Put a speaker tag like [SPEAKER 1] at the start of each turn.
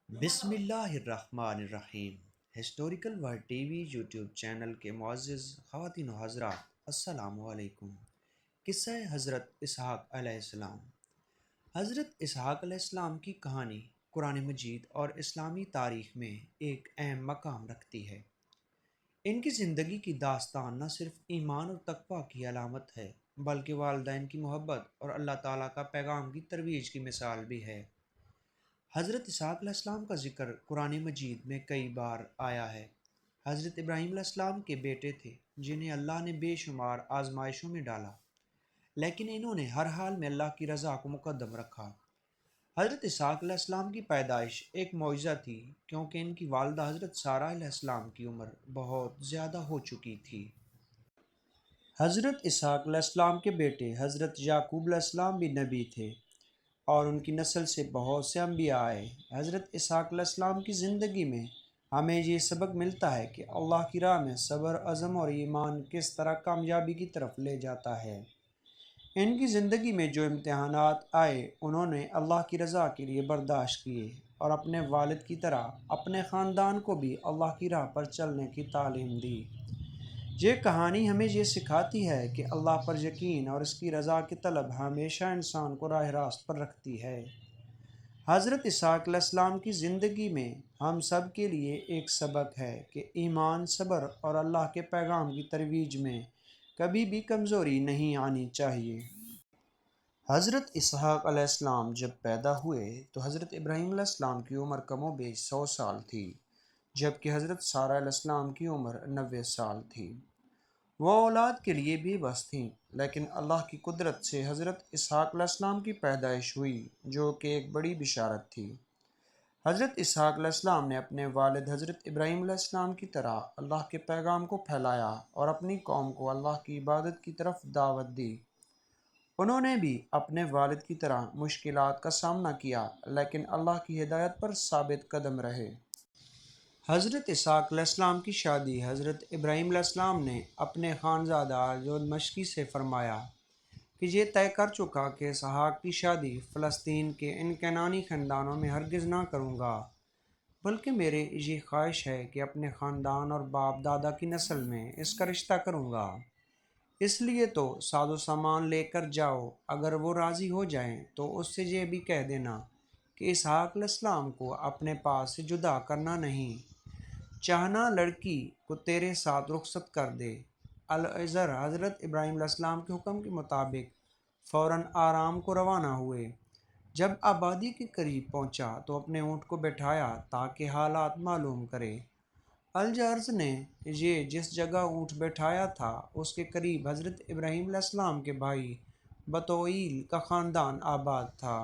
[SPEAKER 1] بسم اللہ الرحمن الرحیم۔ Historical world T V YouTube channel کے معزز خواتین و حضرات، السلام علیکم۔ قصہ حضرت اسحاق علیہ السلام۔ حضرت اسحاق علیہ السلام کی کہانی قرآن مجید اور اسلامی تاریخ میں ایک اہم مقام رکھتی ہے۔ ان کی زندگی کی داستان نہ صرف ایمان اور تقوی کی علامت ہے، بلکہ والدین کی محبت اور اللہ تعالیٰ کا پیغام کی ترویج کی مثال بھی ہے۔ حضرت اسحاق علیہ السلام کا ذکر قرآن مجید میں کئی بار آیا ہے۔ حضرت ابراہیم علیہ السلام کے بیٹے تھے جنہیں اللہ نے بے شمار آزمائشوں میں ڈالا، لیکن انہوں نے ہر حال میں اللہ کی رضا کو مقدم رکھا۔ حضرت اسحاق علیہ السلام کی پیدائش ایک معجزہ تھی، کیونکہ ان کی والدہ حضرت سارہ علیہ السلام کی عمر بہت زیادہ ہو چکی تھی۔ حضرت اسحاق علیہ السلام کے بیٹے حضرت یعقوب علیہ السلام بھی نبی تھے اور ان کی نسل سے بہت سے انبیاء آئے۔ حضرت اسحاق علیہ السلام کی زندگی میں ہمیں یہ سبق ملتا ہے کہ اللہ کی راہ میں صبر، عزم اور ایمان کس طرح کامیابی کی طرف لے جاتا ہے۔ ان کی زندگی میں جو امتحانات آئے، انہوں نے اللہ کی رضا کے لیے برداشت کیے اور اپنے والد کی طرح اپنے خاندان کو بھی اللہ کی راہ پر چلنے کی تعلیم دی۔ یہ کہانی ہمیں یہ سکھاتی ہے کہ اللہ پر یقین اور اس کی رضا کی طلب ہمیشہ انسان کو راہ راست پر رکھتی ہے۔ حضرت اسحاق علیہ السلام کی زندگی میں ہم سب کے لیے ایک سبق ہے کہ ایمان، صبر اور اللہ کے پیغام کی ترویج میں کبھی بھی کمزوری نہیں آنی چاہیے۔ حضرت اسحاق علیہ السلام جب پیدا ہوئے تو حضرت ابراہیم علیہ السلام کی عمر کم و بیش 100 سال تھی، جبکہ حضرت سارہ علیہ السلام کی عمر 90 سال تھی۔ وہ اولاد کے لیے بے بس تھیں، لیکن اللہ کی قدرت سے حضرت اسحاق علیہ السلام کی پیدائش ہوئی، جو کہ ایک بڑی بشارت تھی۔ حضرت اسحاق علیہ السلام نے اپنے والد حضرت ابراہیم علیہ السلام کی طرح اللہ کے پیغام کو پھیلایا اور اپنی قوم کو اللہ کی عبادت کی طرف دعوت دی۔ انہوں نے بھی اپنے والد کی طرح مشکلات کا سامنا کیا، لیکن اللہ کی ہدایت پر ثابت قدم رہے۔ حضرت اسحاق علیہ السلام کی شادی حضرت ابراہیم علیہ السلام نے اپنے خانزادہ زوجمشکی سے فرمایا کہ یہ طے کر چکا کہ اسحاق کی شادی فلسطین کے ان کنعانی خاندانوں میں ہرگز نہ کروں گا، بلکہ میرے یہ خواہش ہے کہ اپنے خاندان اور باپ دادا کی نسل میں اس کا رشتہ کروں گا۔ اس لیے تو ساز و سامان لے کر جاؤ، اگر وہ راضی ہو جائیں تو اس سے یہ بھی کہہ دینا کہ اسحاق علیہ السلام کو اپنے پاس سے جدا کرنا نہیں، چاہنا لڑکی کو تیرے ساتھ رخصت کر دے۔ العذر حضرت ابراہیم علیہ السلام کے حکم کے مطابق فوراً آرام کو روانہ ہوئے۔ جب آبادی کے قریب پہنچا تو اپنے اونٹ کو بٹھایا تاکہ حالات معلوم کرے۔ الجرز نے یہ جس جگہ اونٹ بٹھایا تھا اس کے قریب حضرت ابراہیم علیہ السلام کے بھائی بتوئیل کا خاندان آباد تھا۔